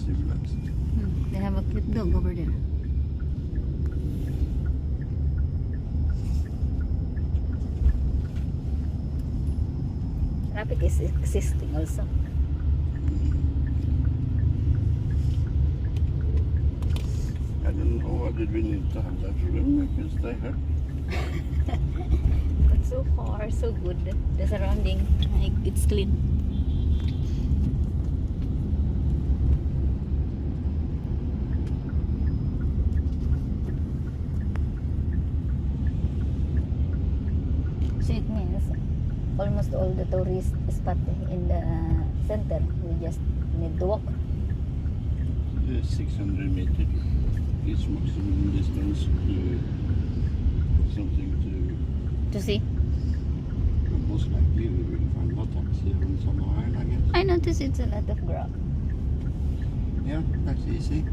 stay relaxed. They have a cute dog over there. Traffic is existing also. I don't know why did we need to have that room. I can stay here. But so far, so good. The surrounding, like, it's clean. So it means almost all the tourist spot in the center, we just need to walk. 600 meters is maximum distance to something To see. most likely we will find a taxi on some island, I guess. I noticed it's a lot of grab. Yeah, that's easy.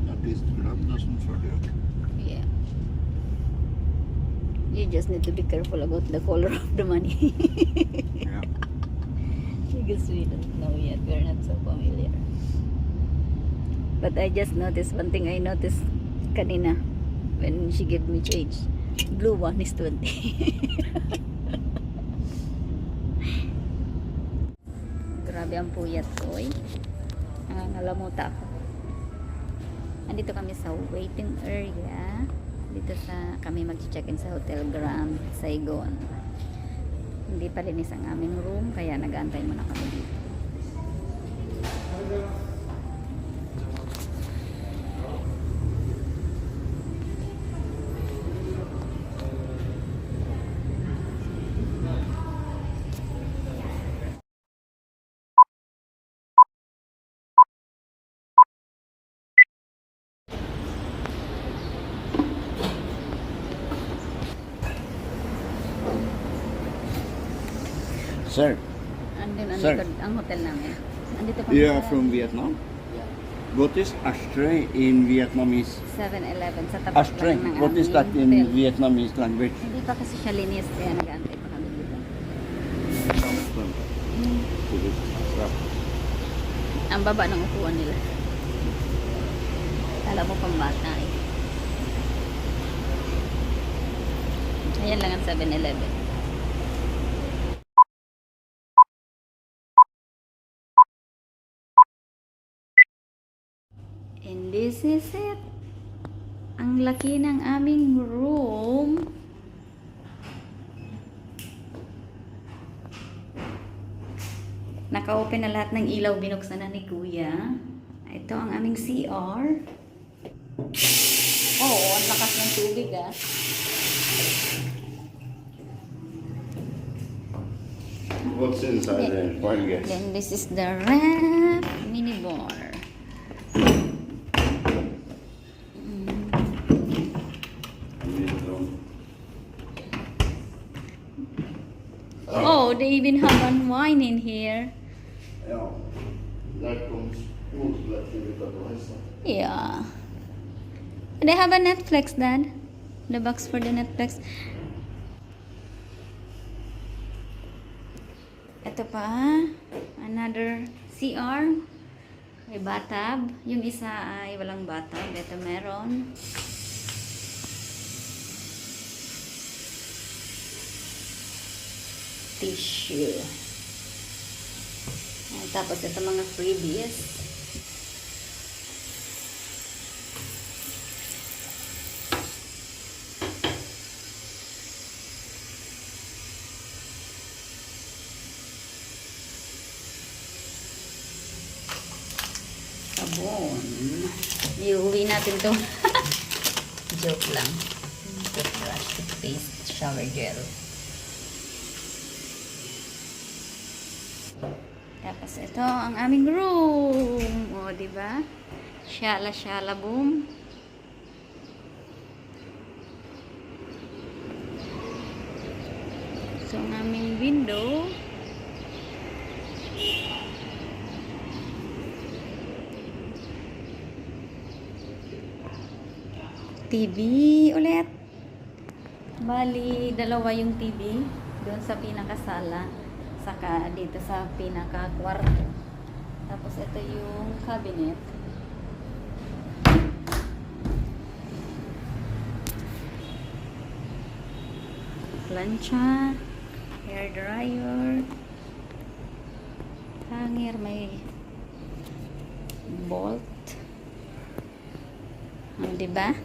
At least Grab doesn't further. Yeah. You just need to be careful about the color of the money. Yeah. Because we don't know yet. We're not so familiar. But I just noticed one thing I noticed kanina when she gave me change. Blue one is 20. Grabe ang puyat ko, eh. Nangangalamuta ako. Andito kami sa waiting area. Dito sa kami mag-check-in sa Hotel Grand Saigon. Hindi pa linis ang aming room kaya nag-aantay muna kami dito. Sir, Andun ang Sir. likod ang hotel namin. Andito kami you are sa from Vietnam? What is ashtray in Vietnamese? 7-Eleven sa tapat Ashtray. lang ng What is that in aming hotel. Vietnamese language? Hindi pa kasi siya linis kaya nag-aantay pa kami dito. Ang baba ng upuan nila. Kala mo pang bata, eh. Ayan lang ang 7-Eleven. And this is it. Ang laki ng aming room. Naka-open na lahat ng ilaw, binuksan na ni Kuya. Ito ang aming CR. Oh, ang lakas ng tubig, ah. What's inside there? Fine guess. Then this is the ref mini bar. Oh, they even have one wine in here. Ja, där comes motlätt i Yeah. They have a Netflix, Dad. The box for the Netflix. Ito pa, another CR. May bathtub. Yung isa ay walang bathtub. Ito meron. Tissue. Ayan, tapos ito mga freebies. Sabon. Iuwi natin to. Joke lang. Toothbrush, toothpaste, shower gel. Tapos ito ang aming room. O, diba? Shala, shala, boom. So, ang aming window. TV ulit. Bali, dalawa yung TV. Doon sa pinakasala. Saka dito sa pinaka-kwarto. Tapos ito yung cabinet. plancha, hair dryer, hanger, may bolt. Diba?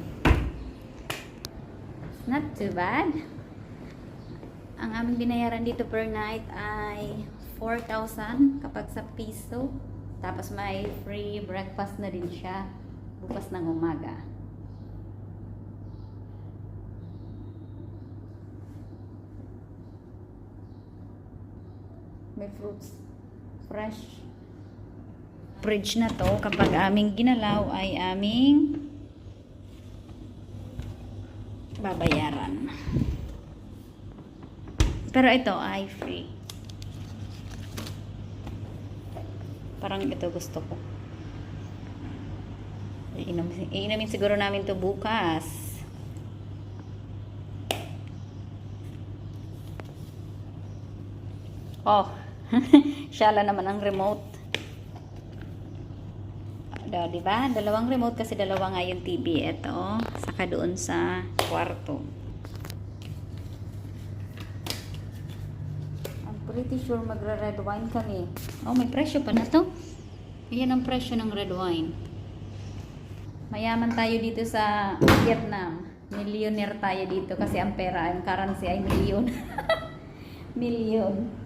Not too bad. Ang aming binayaran dito per night ay 4,000 kapag sa piso. Tapos may free breakfast na din siya bukas ng umaga. May fruits. Fresh. Fridge na to. Kapag aming ginalaw ay aming babayaran. Pero ito ay free. Parang ito gusto ko. Iinumin siguro namin to bukas. Oh, shala naman ang remote. Diba? Dalawang remote kasi dalawa nga yung TV. Ito, saka doon sa kwarto. I'm pretty sure magra-red wine kami. Oh, may presyo pa na to. Ayan ang presyo ng red wine. Mayaman tayo dito sa Vietnam. Millionaire tayo dito kasi ang pera, ang currency ay milyon. Milyon.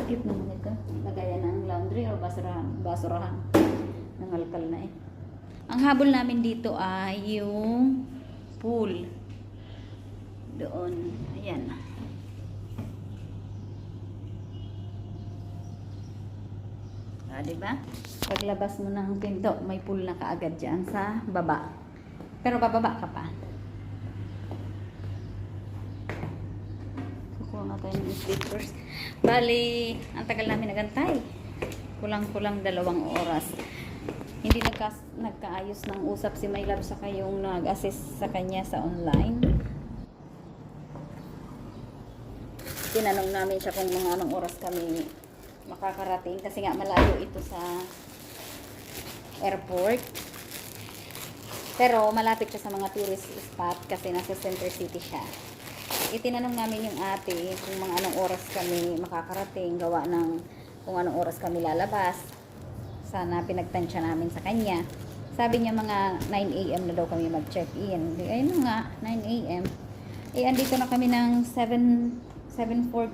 Cute naman ito. Lagayan ng laundry o basurahan. Nangalkal na eh. Ang habol namin dito ay yung pool. Doon. Ayan. Diba? Paglabas mo ng pinto, may pool na kaagad dyan sa baba. Pero bababa ka pa. Kukuha nga tayo ng slippers. Bali, ang tagal namin nagantay. Kulang-kulang 2 oras. Hindi nagkaayos ng usap si My Love saka yung nag-assist sa kanya sa online. Tinanong namin siya kung mga anong oras kami makakarating kasi nga malayo ito sa airport. Pero malapit siya sa mga tourist spot kasi nasa Center City siya. Itinanong namin yung ate kung mga anong oras kami makakarating, gawa ng kung anong oras kami lalabas. Sana pinagtansya namin sa kanya. Sabi niya mga 9 AM na daw kami mag-check-in. Ayun nga, 9 AM. Andito na kami ng 7:40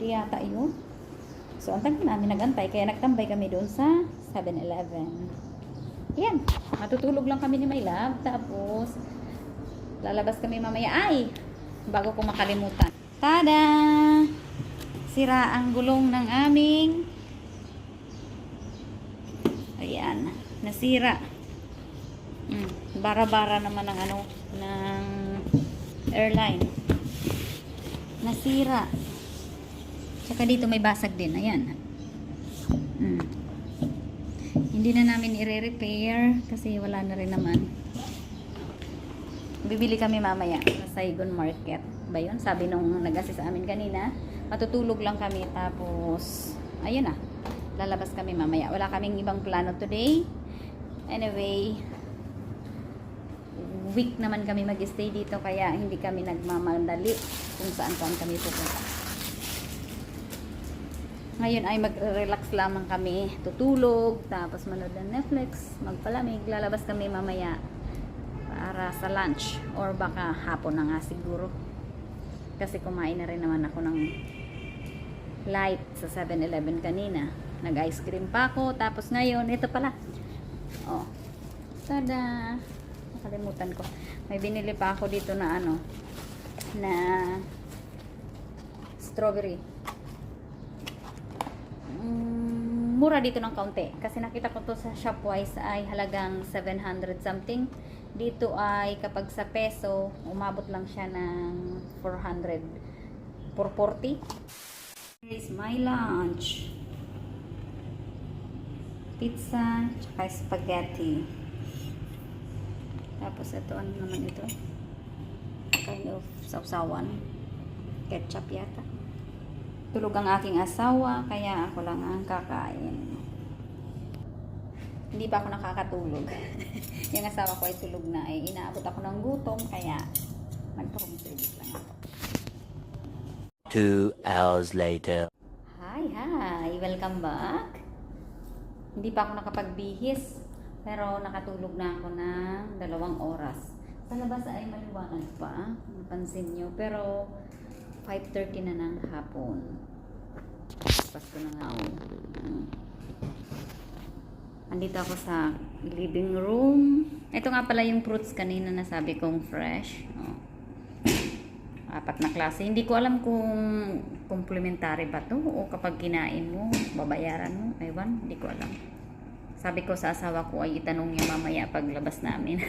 yata yun. So, ang tagal namin nagantay, kaya nagtambay kami doon sa 7-Eleven. Yan, matutulog lang kami ni My Love. Tapos, lalabas kami mamaya. Ay, bago ko makalimutan. Tada! Sira ang gulong ng aming ayan, nasira. Bara-bara naman ng ng airline. Nasira. Saka dito may basag din. Ayan. Hindi na namin i-repair kasi wala na rin naman. Bibili kami mamaya sa Saigon Market. Ba yun? Sabi nung nag-assist sa amin kanina, matutulog lang kami tapos ayun na. Lalabas kami mamaya. Wala kaming ibang plano today. Anyway, week naman kami mag-stay dito kaya hindi kami nagmamadali kung saan kami pupunta. Ngayon ay mag-relax lamang kami, tutulog, tapos manood ng Netflix, magpalamig, lalabas kami mamaya para sa lunch or baka hapon na nga siguro. Kasi kumain na rin naman ako ng light sa 7-Eleven kanina. Nag-ice cream pa ako, tapos ngayon, ito pala. Oh, tada! Nakalimutan ko. May binili pa ako dito na na strawberry. Mura dito ng kaunti kasi nakita ko to sa Shopwise ay halagang 700 something. Dito ay kapag sa peso umabot lang siya ng 400 440. Here is my lunch. Pizza tsaka spaghetti. Tapos ito, ano naman ito? Kind of sausawan. Ketchup yata. Tulog ang aking asawa, kaya ako lang ang kakain. hindi pa ako nakakatulog. Yung asawa ko ay tulog na, eh inaabot ako ng gutom, kaya nagpa-room service lang ako. 2 hours later. Hi! Welcome back! Hindi pa ako nakapagbihis, pero nakatulog na ako ng 2 oras. Sa labas ay maliwanag pa, napansin nyo, pero 5:30 na ng hapon. Pasko na nga ako. Andito ako sa living room. Ito nga pala yung fruits kanina na sabi kong fresh. 4 na klase. Hindi ko alam kung complementary ba to o kapag kinain mo, babayaran mo. Ewan, hindi ko alam. Sabi ko sa asawa ko ay itanong niya mamaya paglabas namin.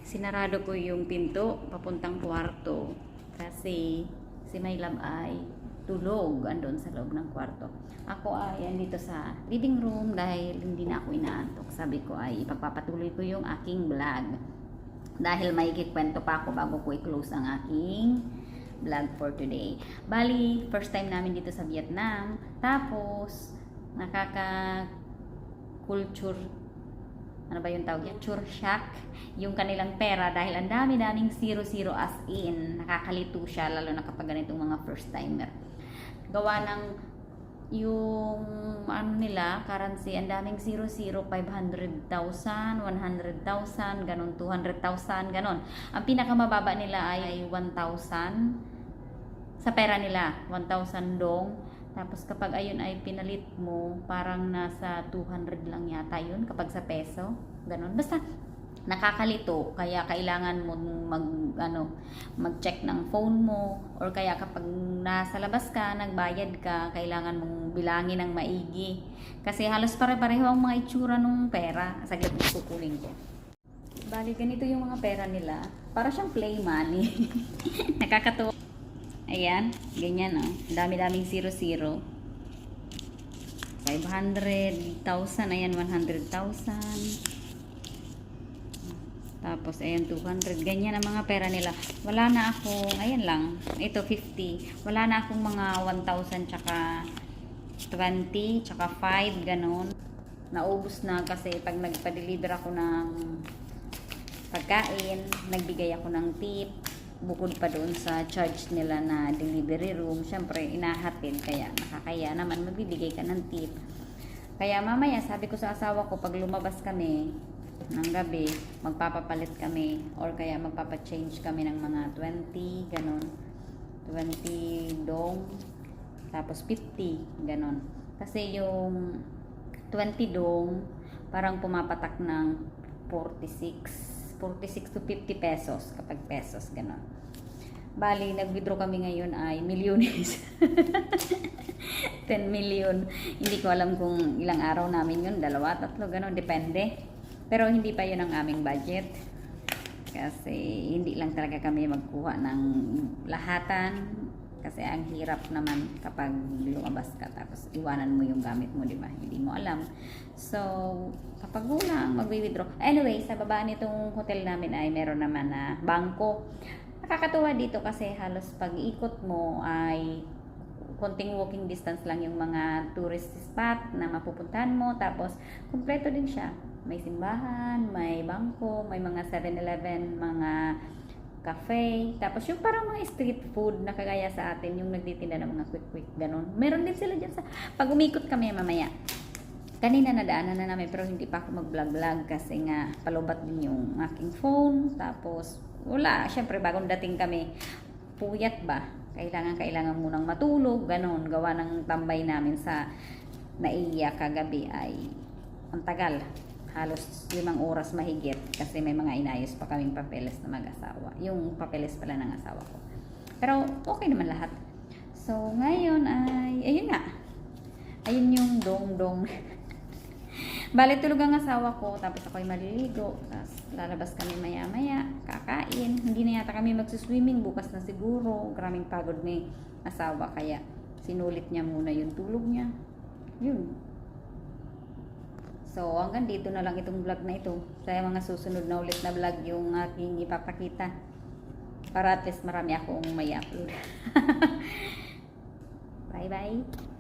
Sinarado ko yung pinto papuntang kwarto kasi si My Love ay tulog andun sa loob ng kwarto. Ako ay andito sa living room dahil hindi na ako inaantok. Sabi ko ay ipagpapatuloy ko yung aking vlog. Dahil may kikwento pa ako bago ko i-close ang aking vlog for today. Bali, first time namin dito sa Vietnam. Tapos, nakaka-culture, ano ba yung tawag yan? Culture shock. Yung kanilang pera dahil ang dami-daming 0-0 as in. Nakakalito siya lalo na kapag ganitong mga first timer. Gawa ng yung ano nila, currency, ang daming 0-0, 500,000, 100,000, ganun, 200,000, ganun. Ang pinakamababa nila ay 1,000 sa pera nila, 1,000 dong. Tapos kapag ayun ay pinalit mo, parang nasa 200 lang yata yun kapag sa peso, ganun. Basta nakakalito, kaya kailangan mo mag-check ng phone mo, or kaya kapag nasa labas ka, nagbayad ka, kailangan mong bilangin ng maigi kasi halos pare-pareho ang mga itsura ng pera. Saglit kukunin ko. Bali, ganito yung mga pera nila, para siyang play money. Nakakatuwa. Ayan, ganyan, dami-daming 0-0. 500,000, ayan, 100,000. Tapos, ayan, 200. Ganyan ang mga pera nila. Wala na akong, ayan lang, ito 50. Wala na akong mga 1,000 tsaka 20, tsaka 5, ganun. Naubos na kasi pag nagpa-deliver ako ng pagkain, nagbigay ako ng tip. Bukod pa doon sa charge nila na delivery room, syempre, inahatid. Kaya nakakaya naman, magbibigay ka ng tip. Kaya mamaya, sabi ko sa asawa ko, pag lumabas kami ng gabi, magpapapalit kami or kaya magpapachange kami ng mga 20, ganon, 20 dong, tapos 50, ganon. Kasi yung 20 dong parang pumapatak ng 46 to 50 pesos kapag pesos, ganon. Bali, nag-withdraw kami ngayon ay milyones. 10 million. Hindi ko alam kung ilang araw namin yun, 2, 3, ganon, depende. Pero hindi pa yun ang aming budget. Kasi hindi lang talaga kami magkuha ng lahatan. Kasi ang hirap naman kapag lumabas ka tapos iwanan mo yung gamit mo, di ba? Hindi mo alam. So, kapag kulang, mag-withdraw. Anyway, sa baba nitong hotel namin ay meron naman na bangko. Nakakatuwa dito kasi halos pag-ikot mo ay konting walking distance lang yung mga tourist spot na mapupuntahan mo. Tapos, kumpleto din siya. May simbahan, may bangko, may mga 7-Eleven, mga cafe. Tapos yung parang mga street food na kagaya sa atin, yung nagtitinda ng mga quick-quick, ganun. Meron din sila dyan sa, pag umikot kami mamaya. Kanina nadaanan na namin pero hindi pa ako mag-vlog-vlog kasi nga palubat din yung aking phone. Tapos wala, syempre bagong dating kami, puyat ba? Kailangan munang matulog, ganun. Gawa ng tambay namin sa Naiya kagabi ay ang tagal. Halos 5 oras mahigit kasi may mga inayos pa kaming papeles na mag-asawa. Yung papeles pala ng asawa ko. Pero okay naman lahat. So ngayon ay, ayun nga. Ayun yung dong-dong. Bali, tulog ang asawa ko, tapos ako'y maliligo. Tapos lalabas kami maya-maya, kakain. Hindi na yata kami magsuswimming, bukas na siguro. Maraming pagod ni asawa, kaya sinulit niya muna yung tulog niya. Yun. So, hanggang dito na lang itong vlog na ito. Sa mga susunod na ulit na vlog yung aking ipapakita. Para at least marami akong may upload. Bye-bye!